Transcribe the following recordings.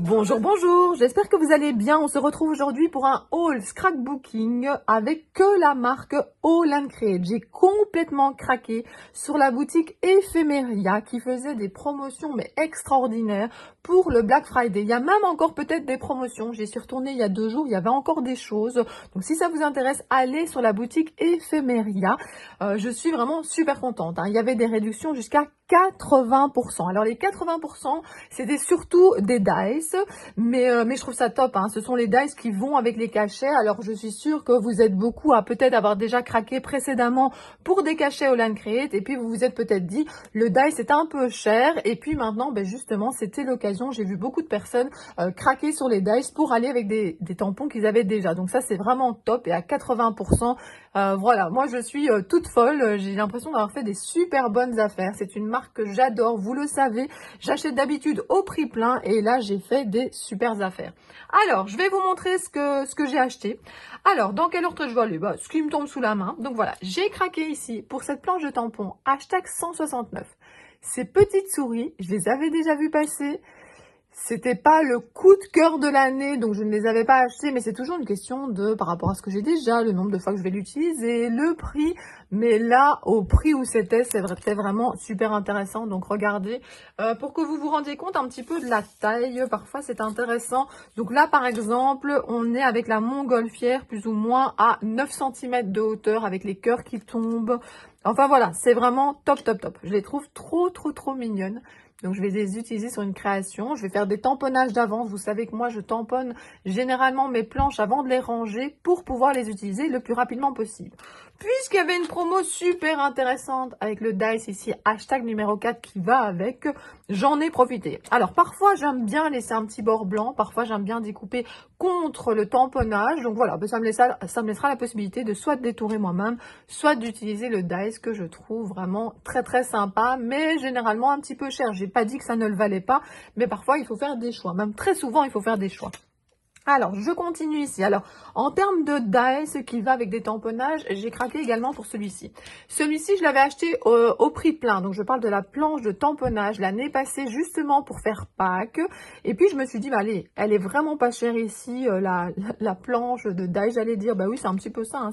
Bonjour, bonjour, j'espère que vous allez bien. On se retrouve aujourd'hui pour un haul scrapbooking avec que la marque All & Create. J'ai complètement craqué sur la boutique Ephemeria qui faisait des promotions mais extraordinaires pour le Black Friday. Il y a même encore peut-être des promotions. J'y suis retournée il y a 2 jours, il y avait encore des choses. Donc si ça vous intéresse, allez sur la boutique Ephemeria. Je suis vraiment super contente, hein. Il y avait des réductions jusqu'à 80%. Alors les 80%, c'était surtout des dice, mais je trouve ça top, hein. Ce sont les dice qui vont avec les cachets. Alors je suis sûre que vous êtes beaucoup à peut-être avoir déjà craqué précédemment pour des cachets All & Create, et puis vous vous êtes peut-être dit le dice est un peu cher, et puis maintenant justement c'était l'occasion. J'ai vu beaucoup de personnes craquer sur les dice pour aller avec des tampons qu'ils avaient déjà. Donc ça c'est vraiment top, et à 80%, voilà, moi je suis toute folle. J'ai l'impression d'avoir fait des super bonnes affaires. C'est une marque que j'adore, vous le savez. J'achète d'habitude au prix plein, et là j'ai fait des super affaires. Alors je vais vous montrer ce que j'ai acheté. Alors dans quel ordre je vais aller? Ce qui me tombe sous la main. Donc voilà, j'ai craqué ici pour cette planche de tampons hashtag 169. Ces petites souris, je les avais déjà vues passer. C'était pas le coup de cœur de l'année, donc je ne les avais pas achetés, mais c'est toujours une question de, par rapport à ce que j'ai déjà, le nombre de fois que je vais l'utiliser, le prix. Mais là, au prix où c'était vraiment super intéressant. Donc regardez, pour que vous vous rendiez compte un petit peu de la taille, parfois c'est intéressant. Donc là, par exemple, on est avec la montgolfière plus ou moins à 9 cm de hauteur, avec les cœurs qui tombent. Enfin voilà, c'est vraiment top, top, top. Je les trouve trop mignonnes. Donc, je vais les utiliser sur une création. Je vais faire des tamponnages d'avance. Vous savez que moi, je tamponne généralement mes planches avant de les ranger pour pouvoir les utiliser le plus rapidement possible. Puisqu'il y avait une promo super intéressante avec le dice ici, hashtag numéro 4 qui va avec, j'en ai profité. Alors, parfois, j'aime bien laisser un petit bord blanc. Parfois, j'aime bien découper contre le tamponnage. Donc, voilà, ça me laissera la possibilité de soit détourer moi-même, soit d'utiliser le dice que je trouve vraiment très sympa, mais généralement un petit peu cher. J'ai pas dit que ça ne le valait pas, mais parfois il faut faire des choix. Même très souvent, il faut faire des choix. Alors, je continue ici. Alors, en termes de dice qui va avec des tamponnages, j'ai craqué également pour celui-ci. Celui-ci, je l'avais acheté au prix plein. Donc, je parle de la planche de tamponnage l'année passée, justement pour faire Pâques. Et puis, je me suis dit, allez, elle est vraiment pas chère ici, la planche de dice. J'allais dire, oui, c'est un petit peu ça, hein.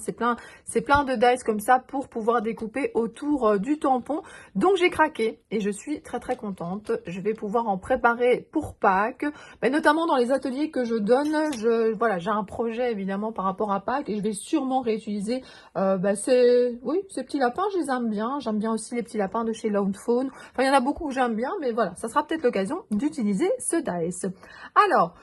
C'est plein de dice comme ça pour pouvoir découper autour du tampon. Donc, j'ai craqué et je suis très contente. Je vais pouvoir en préparer pour Pâques, notamment dans les ateliers que je donne. Voilà, j'ai un projet évidemment par rapport à Pâques, et je vais sûrement réutiliser ces petits lapins. Je les aime bien. J'aime bien aussi les petits lapins de chez Lone Fawn. Enfin, il y en a beaucoup que j'aime bien, mais voilà, ça sera peut-être l'occasion d'utiliser ce dice. Alors,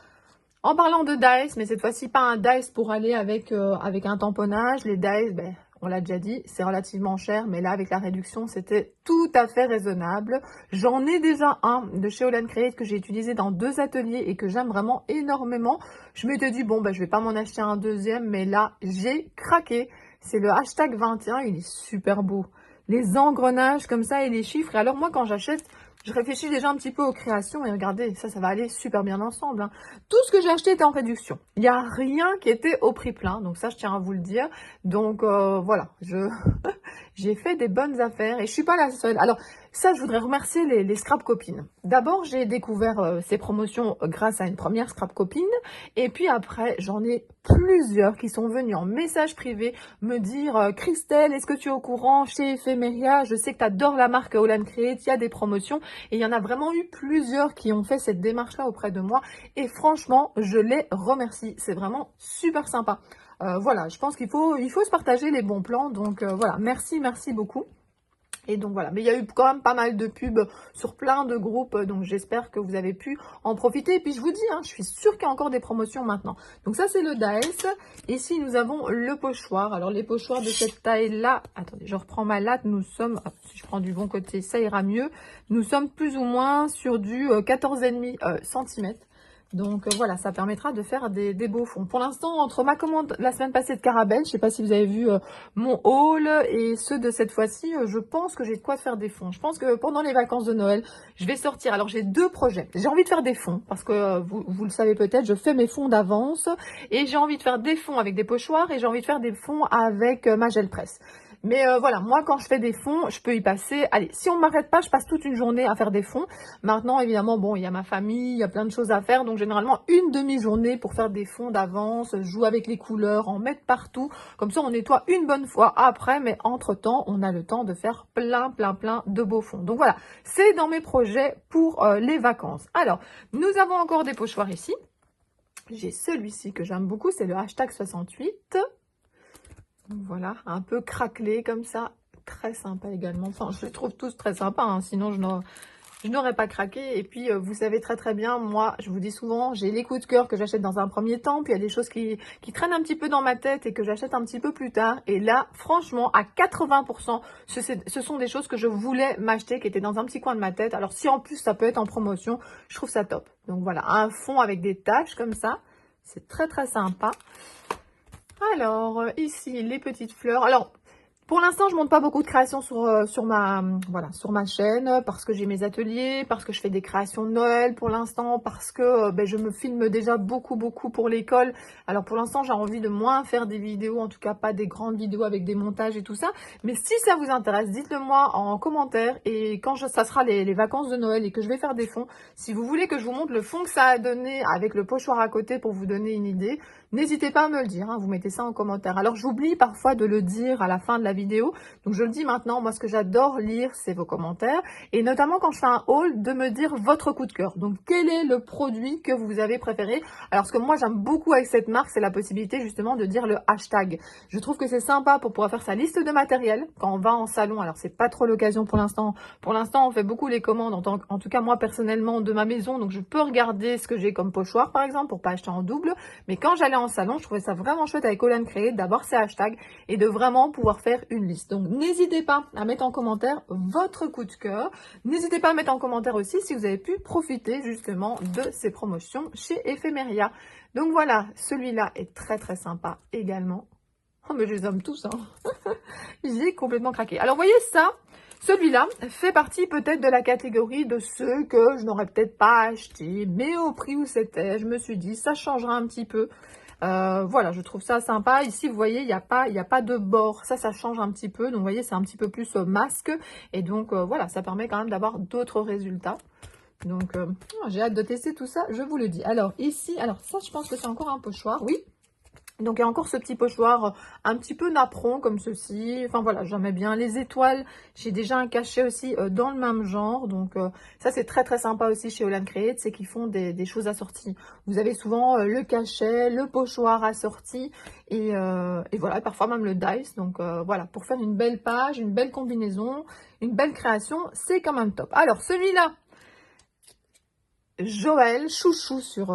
en parlant de dice, mais cette fois-ci pas un dice pour aller avec un tamponnage. Les dice, on l'a déjà dit, c'est relativement cher, mais là, avec la réduction, c'était tout à fait raisonnable. J'en ai déjà un de chez All & Create que j'ai utilisé dans 2 ateliers et que j'aime vraiment énormément. Je m'étais dit, je vais pas m'en acheter un deuxième, mais là, j'ai craqué. C'est le hashtag 21, il est super beau. Les engrenages comme ça et les chiffres. Et alors, moi, quand j'achète, je réfléchis déjà un petit peu aux créations, et regardez, ça va aller super bien ensemble, hein. Tout ce que j'ai acheté était en réduction. Il n'y a rien qui était au prix plein, donc ça, je tiens à vous le dire. Donc, voilà, j'ai fait des bonnes affaires et je suis pas la seule. Alors, ça, je voudrais remercier les scrap copines. D'abord, j'ai découvert ces promotions grâce à une première scrap copine, et puis après, j'en ai plusieurs qui sont venus en message privé me dire Christelle, est-ce que tu es au courant chez Ephemeria? Je sais que tu adores la marque All & Create, il y a des promotions, et il y en a vraiment eu plusieurs qui ont fait cette démarche-là auprès de moi, et franchement, je les remercie. C'est vraiment super sympa. Voilà, je pense qu'il faut se partager les bons plans, donc voilà, merci beaucoup. Et donc voilà, mais il y a eu quand même pas mal de pubs sur plein de groupes, donc j'espère que vous avez pu en profiter. Et puis je vous dis, hein, je suis sûre qu'il y a encore des promotions maintenant. Donc ça, c'est le dice. Ici, nous avons le pochoir. Alors les pochoirs de cette taille-là, attendez, je reprends ma latte, nous sommes, si je prends du bon côté, ça ira mieux. Nous sommes plus ou moins sur du 14,5 cm. Donc voilà, ça permettra de faire des beaux fonds. Pour l'instant, entre ma commande la semaine passée de Caravelle, je ne sais pas si vous avez vu mon haul, et ceux de cette fois-ci, je pense que j'ai de quoi faire des fonds. Je pense que pendant les vacances de Noël, je vais sortir. Alors j'ai 2 projets. J'ai envie de faire des fonds, parce que vous le savez peut-être, je fais mes fonds d'avance, et j'ai envie de faire des fonds avec des pochoirs, et j'ai envie de faire des fonds avec ma gel presse. Mais voilà, moi quand je fais des fonds, je peux y passer, allez, si on ne m'arrête pas, je passe toute une journée à faire des fonds. Maintenant, évidemment, bon, il y a ma famille, il y a plein de choses à faire, donc généralement une demi-journée pour faire des fonds d'avance, jouer avec les couleurs, en mettre partout. Comme ça, on nettoie une bonne fois après, mais entre-temps, on a le temps de faire plein de beaux fonds. Donc voilà, c'est dans mes projets pour les vacances. Alors, nous avons encore des pochoirs ici. J'ai celui-ci que j'aime beaucoup, c'est le hashtag 68. Voilà, un peu craquelé comme ça, très sympa également. Enfin, je les trouve tous très sympas, hein, sinon je n'aurais pas craqué. Et puis, vous savez très bien, moi, je vous dis souvent, j'ai les coups de cœur que j'achète dans un premier temps, puis il y a des choses qui traînent un petit peu dans ma tête et que j'achète un petit peu plus tard. Et là, franchement, à 80%, ce sont des choses que je voulais m'acheter, qui étaient dans un petit coin de ma tête. Alors, si en plus, ça peut être en promotion, je trouve ça top. Donc voilà, un fond avec des taches comme ça, c'est très sympa. Alors, ici, les petites fleurs. Alors, pour l'instant, je monte pas beaucoup de créations sur ma chaîne parce que j'ai mes ateliers, parce que je fais des créations de Noël pour l'instant, parce que je me filme déjà beaucoup pour l'école. Alors pour l'instant, j'ai envie de moins faire des vidéos, en tout cas pas des grandes vidéos avec des montages et tout ça. Mais si ça vous intéresse, dites-le moi en commentaire. Et quand ça sera les vacances de Noël et que je vais faire des fonds, si vous voulez que je vous montre le fond que ça a donné avec le pochoir à côté pour vous donner une idée, n'hésitez pas à me le dire, hein, vous mettez ça en commentaire. Alors j'oublie parfois de le dire à la fin de la vidéo, donc je le dis maintenant, moi ce que j'adore lire c'est vos commentaires, et notamment quand je fais un haul, de me dire votre coup de cœur. Donc quel est le produit que vous avez préféré? Alors ce que moi j'aime beaucoup avec cette marque, c'est la possibilité justement de dire le hashtag. Je trouve que c'est sympa pour pouvoir faire sa liste de matériel quand on va en salon. Alors c'est pas trop l'occasion pour l'instant. Pour l'instant on fait beaucoup les commandes, en tout cas moi personnellement de ma maison, donc je peux regarder ce que j'ai comme pochoir par exemple pour pas acheter en double. Mais quand j'allais en salon, je trouvais ça vraiment chouette avec All & Create d'avoir ces hashtags et de vraiment pouvoir faire une liste. Donc n'hésitez pas à mettre en commentaire votre coup de cœur. N'hésitez pas à mettre en commentaire aussi si vous avez pu profiter justement de ces promotions chez Ephemeria. Donc voilà, celui-là est très sympa également. Oh mais je les aime tous, hein. J'ai complètement craqué. Alors voyez ça, celui-là fait partie peut-être de la catégorie de ceux que je n'aurais peut-être pas acheté, mais au prix où c'était, je me suis dit ça changera un petit peu. Voilà, je trouve ça sympa. Ici, vous voyez, il n'y a pas de bord. Ça change un petit peu. Donc, vous voyez, c'est un petit peu plus masque. Et donc, voilà, ça permet quand même d'avoir d'autres résultats. Donc, j'ai hâte de tester tout ça, je vous le dis. Alors, ici, alors ça, je pense que c'est encore un pochoir. Oui. Donc, il y a encore ce petit pochoir un petit peu napperon comme ceci. Enfin, voilà, j'aimais bien. Les étoiles, j'ai déjà un cachet aussi dans le même genre. Donc, ça, c'est très sympa aussi chez All & Create. C'est qu'ils font des choses assorties. Vous avez souvent le cachet, le pochoir assorti. Et voilà, parfois même le dice. Donc, voilà, pour faire une belle page, une belle combinaison, une belle création, c'est quand même top. Alors, celui-là, Joël, chouchou sur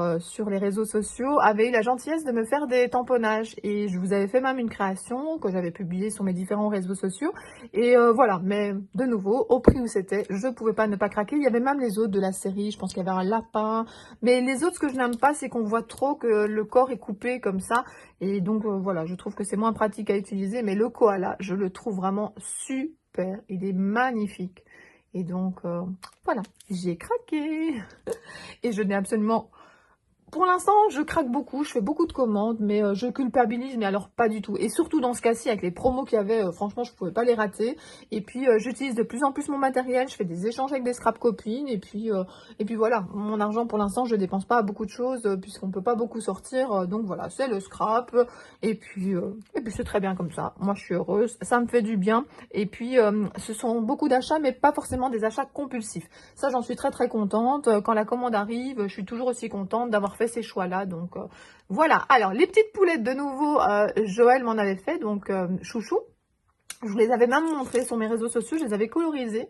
les réseaux sociaux, avait eu la gentillesse de me faire des tamponnages et je vous avais fait même une création que j'avais publiée sur mes différents réseaux sociaux et voilà, mais de nouveau, au prix où c'était, je ne pouvais pas ne pas craquer. Il y avait même les autres de la série, je pense qu'il y avait un lapin, mais les autres, ce que je n'aime pas, c'est qu'on voit trop que le corps est coupé comme ça et donc voilà, je trouve que c'est moins pratique à utiliser, mais le koala, je le trouve vraiment super, il est magnifique. Et donc, voilà, j'ai craqué. Et je n'ai absolument... Pour l'instant, je craque beaucoup, je fais beaucoup de commandes, mais je culpabilise, mais alors pas du tout. Et surtout dans ce cas-ci, avec les promos qu'il y avait, franchement, je ne pouvais pas les rater. Et puis, j'utilise de plus en plus mon matériel, je fais des échanges avec des scrap copines. Et puis voilà, mon argent, pour l'instant, je ne dépense pas à beaucoup de choses, puisqu'on ne peut pas beaucoup sortir. Donc voilà, c'est le scrap. Et puis c'est très bien comme ça. Moi, je suis heureuse, ça me fait du bien. Et puis, ce sont beaucoup d'achats, mais pas forcément des achats compulsifs. Ça, j'en suis très contente. Quand la commande arrive, je suis toujours aussi contente d'avoir fait ces choix-là. Donc, voilà. Alors, les petites poulettes, de nouveau, Joël m'en avait fait. Donc, chouchou. Je vous les avais même montrées sur mes réseaux sociaux. Je les avais colorisées.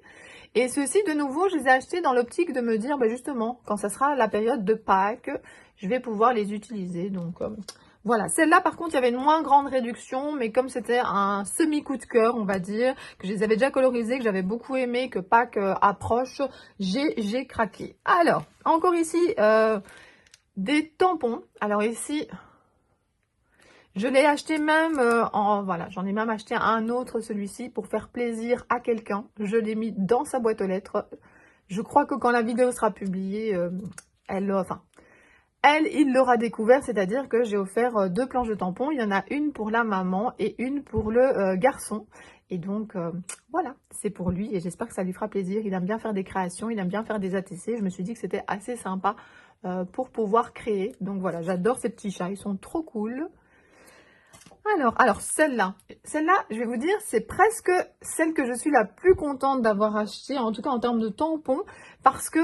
Et ceux-ci, de nouveau, je les ai achetés dans l'optique de me dire, justement, quand ça sera la période de Pâques, je vais pouvoir les utiliser. Donc, voilà, celle-là par contre il y avait une moins grande réduction, mais comme c'était un semi-coup de cœur on va dire, que je les avais déjà colorisés, que j'avais beaucoup aimé, que Pâques approche, j'ai craqué. Alors, encore ici, des tampons. Alors ici, je l'ai acheté même voilà, j'en ai même acheté un autre, celui-ci, pour faire plaisir à quelqu'un. Je l'ai mis dans sa boîte aux lettres. Je crois que quand la vidéo sera publiée, Elle, il l'aura découvert, c'est-à-dire que j'ai offert 2 planches de tampons. Il y en a une pour la maman et une pour le garçon. Et donc, voilà, c'est pour lui et j'espère que ça lui fera plaisir. Il aime bien faire des créations, il aime bien faire des ATC. Je me suis dit que c'était assez sympa pour pouvoir créer. Donc voilà, j'adore ces petits chats, ils sont trop cool. Alors celle-là, je vais vous dire, c'est presque celle que je suis la plus contente d'avoir achetée, en tout cas en termes de tampons, parce que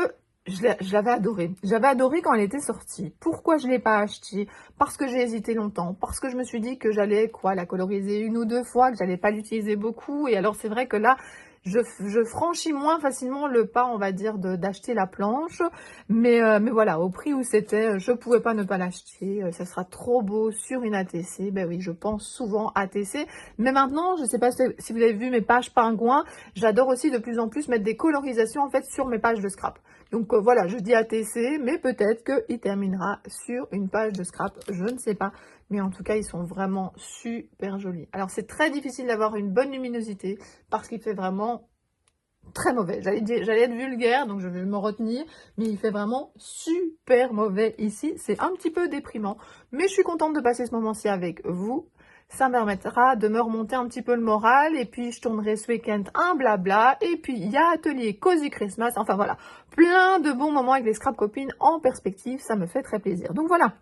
je l'avais adorée. J'avais adoré quand elle était sortie. Pourquoi je ne l'ai pas achetée? Parce que j'ai hésité longtemps, parce que je me suis dit que j'allais la coloriser 1 ou 2 fois, que j'allais pas l'utiliser beaucoup. Et alors c'est vrai que là, je franchis moins facilement le pas, on va dire, d'acheter la planche. Mais voilà, au prix où c'était, je pouvais pas ne pas l'acheter. Ça sera trop beau sur une ATC. Ben oui, je pense souvent ATC. Mais maintenant, je sais pas si vous avez vu mes pages pingouins, j'adore aussi de plus en plus mettre des colorisations en fait sur mes pages de scrap. Donc voilà, je dis ATC, mais peut-être qu'il terminera sur une page de scrap, je ne sais pas. Mais en tout cas, ils sont vraiment super jolis. Alors, c'est très difficile d'avoir une bonne luminosité parce qu'il fait vraiment très mauvais. J'allais être vulgaire, donc je vais me retenir. Mais il fait vraiment super mauvais ici. C'est un petit peu déprimant. Mais je suis contente de passer ce moment-ci avec vous. Ça me permettra de me remonter un petit peu le moral. Et puis, je tournerai ce week-end un blabla. Et puis, il y a atelier Cozy Christmas. Enfin, voilà. Plein de bons moments avec les scrap copines en perspective. Ça me fait très plaisir. Donc, voilà.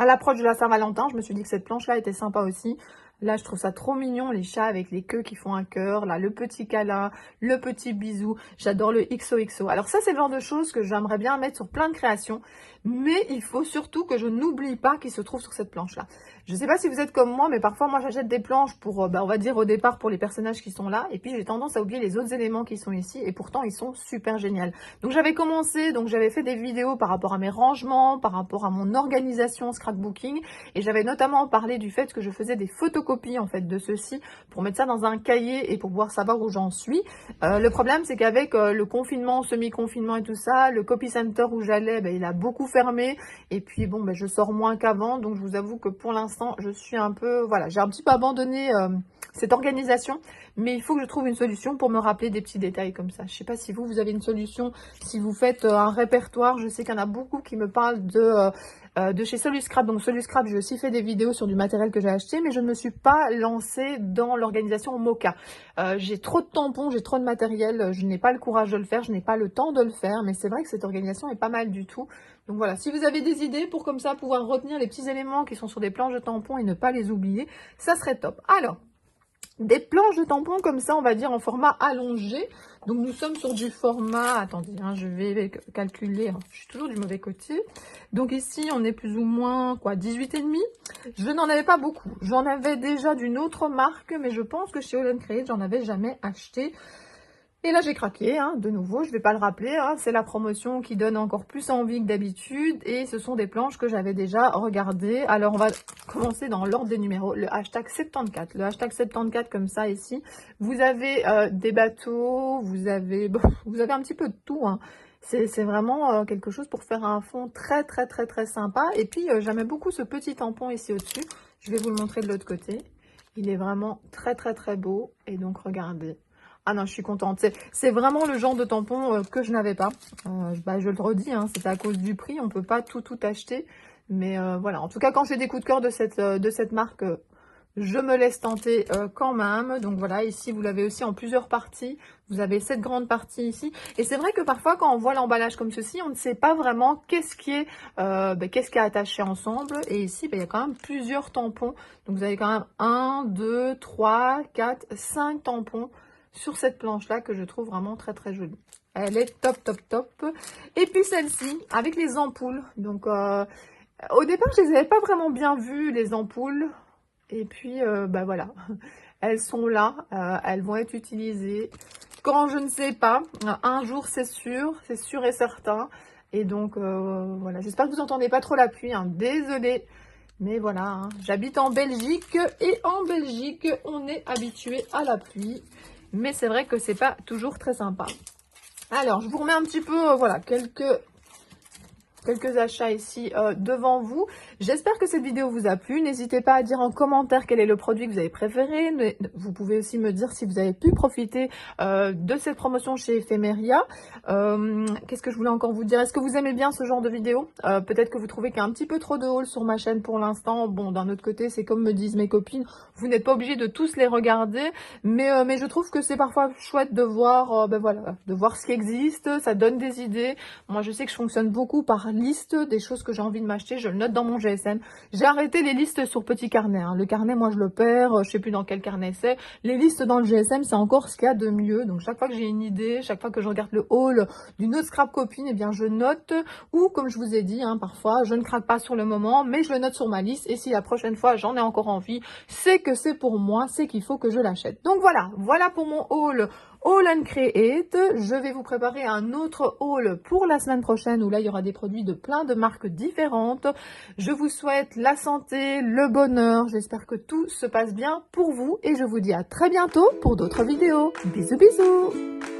À l'approche de la Saint-Valentin, je me suis dit que cette planche-là était sympa aussi. Là, je trouve ça trop mignon, les chats avec les queues qui font un cœur. Là, le petit câlin, le petit bisou. J'adore le XOXO. Alors ça, c'est le genre de choses que j'aimerais bien mettre sur plein de créations. Mais il faut surtout que je n'oublie pas qu'il se trouve sur cette planche-là. Je ne sais pas si vous êtes comme moi, mais parfois, moi, j'achète des planches pour, on va dire, au départ, pour les personnages qui sont là. Et puis, j'ai tendance à oublier les autres éléments qui sont ici. Et pourtant, ils sont super géniaux. Donc, j'avais commencé, donc j'avais fait des vidéos par rapport à mes rangements, par rapport à mon organisation scrapbooking. Et j'avais notamment parlé du fait que je faisais des photocopies, en fait, de ceci pour mettre ça dans un cahier et pour pouvoir savoir où j'en suis. Le problème, c'est qu'avec le confinement, semi-confinement et tout ça, le copy center où j'allais, il a beaucoup fermé. Et puis, bon, je sors moins qu'avant. Donc, je vous avoue que pour l'instant, je suis un peu, voilà, j'ai un petit peu abandonné cette organisation, mais il faut que je trouve une solution pour me rappeler des petits détails comme ça. Je ne sais pas si vous avez une solution, si vous faites un répertoire. Je sais qu'il y en a beaucoup qui me parlent de chez Soluscrap. Donc Soluscrap, j'ai aussi fait des vidéos sur du matériel que j'ai acheté, mais je ne me suis pas lancée dans l'organisation Mocha. J'ai trop de tampons, j'ai trop de matériel, je n'ai pas le courage de le faire, je n'ai pas le temps de le faire, mais c'est vrai que cette organisation est pas mal du tout. Donc voilà, si vous avez des idées pour comme ça pouvoir retenir les petits éléments qui sont sur des planches de tampons et ne pas les oublier, ça serait top. Alors, des planches de tampons comme ça, on va dire en format allongé. Donc nous sommes sur du format, attendez, je vais calculer, je suis toujours du mauvais côté. Donc ici, on est plus ou moins, 18,5. Je n'en avais pas beaucoup. J'en avais déjà d'une autre marque, mais je pense que chez All & Create, j'en avais jamais acheté. Et là, j'ai craqué, de nouveau, je ne vais pas le rappeler, c'est la promotion qui donne encore plus envie que d'habitude. Et ce sont des planches que j'avais déjà regardées. Alors, on va commencer dans l'ordre des numéros, le hashtag 74. Le hashtag 74, comme ça, ici, vous avez des bateaux, vous avez un petit peu de tout, C'est vraiment quelque chose pour faire un fond très, très, très, très sympa. Et puis, j'aimais beaucoup ce petit tampon ici au-dessus. Je vais vous le montrer de l'autre côté. Il est vraiment très, très, très beau. Et donc, regardez. Ah non, je suis contente. C'est vraiment le genre de tampon que je n'avais pas. Je le redis, c'était à cause du prix. On ne peut pas tout acheter. Mais voilà, en tout cas, quand j'ai des coups de cœur de cette marque, je me laisse tenter quand même. Donc voilà, ici, vous l'avez aussi en plusieurs parties. Vous avez cette grande partie ici. Et c'est vrai que parfois, quand on voit l'emballage comme ceci, on ne sait pas vraiment qu'est-ce qui est attaché ensemble. Et ici, il y a quand même plusieurs tampons. Donc vous avez quand même 1, 2, 3, 4, 5 tampons sur cette planche-là que je trouve vraiment très, très jolie. Elle est top, top, top. Et puis celle-ci, avec les ampoules. Donc, au départ, je les avais pas vraiment bien vues, les ampoules. Et puis, voilà. Elles sont là. Elles vont être utilisées. Quand je ne sais pas, un jour, c'est sûr et certain. Et donc, voilà. J'espère que vous n'entendez pas trop la pluie. Désolée. Mais voilà, j'habite en Belgique. Et en Belgique, on est habitué à la pluie. Mais c'est vrai que c'est pas toujours très sympa. Alors, je vous remets un petit peu, voilà, quelques quelques achats ici devant vous. J'espère que cette vidéo vous a plu. N'hésitez pas à dire en commentaire quel est le produit que vous avez préféré. Vous pouvez aussi me dire si vous avez pu profiter de cette promotion chez Ephemeria. Qu'est-ce que je voulais encore vous dire? Est-ce que vous aimez bien ce genre de vidéo? Peut-être que vous trouvez qu'il y a un petit peu trop de hauls sur ma chaîne pour l'instant. Bon, d'un autre côté, c'est comme me disent mes copines, vous n'êtes pas obligé de tous les regarder. Mais je trouve que c'est parfois chouette de voir, de voir ce qui existe. Ça donne des idées. Moi, je sais que je fonctionne beaucoup par liste des choses que j'ai envie de m'acheter. Je le note dans mon GSM. J'ai arrêté les listes sur petit carnet. Le carnet, moi, je le perds. Je sais plus dans quel carnet c'est. Les listes dans le GSM, c'est encore ce qu'il y a de mieux. Donc, chaque fois que j'ai une idée, chaque fois que je regarde le haul d'une autre scrap copine, eh bien, je note. Ou, comme je vous ai dit, parfois, je ne craque pas sur le moment, mais je le note sur ma liste. Et si la prochaine fois, j'en ai encore envie, c'est que c'est pour moi, c'est qu'il faut que je l'achète. Donc, voilà pour mon haul Haul and Create. Je vais vous préparer un autre haul pour la semaine prochaine où là, il y aura des produits de plein de marques différentes. Je vous souhaite la santé, le bonheur. J'espère que tout se passe bien pour vous et je vous dis à très bientôt pour d'autres vidéos. Bisous, bisous!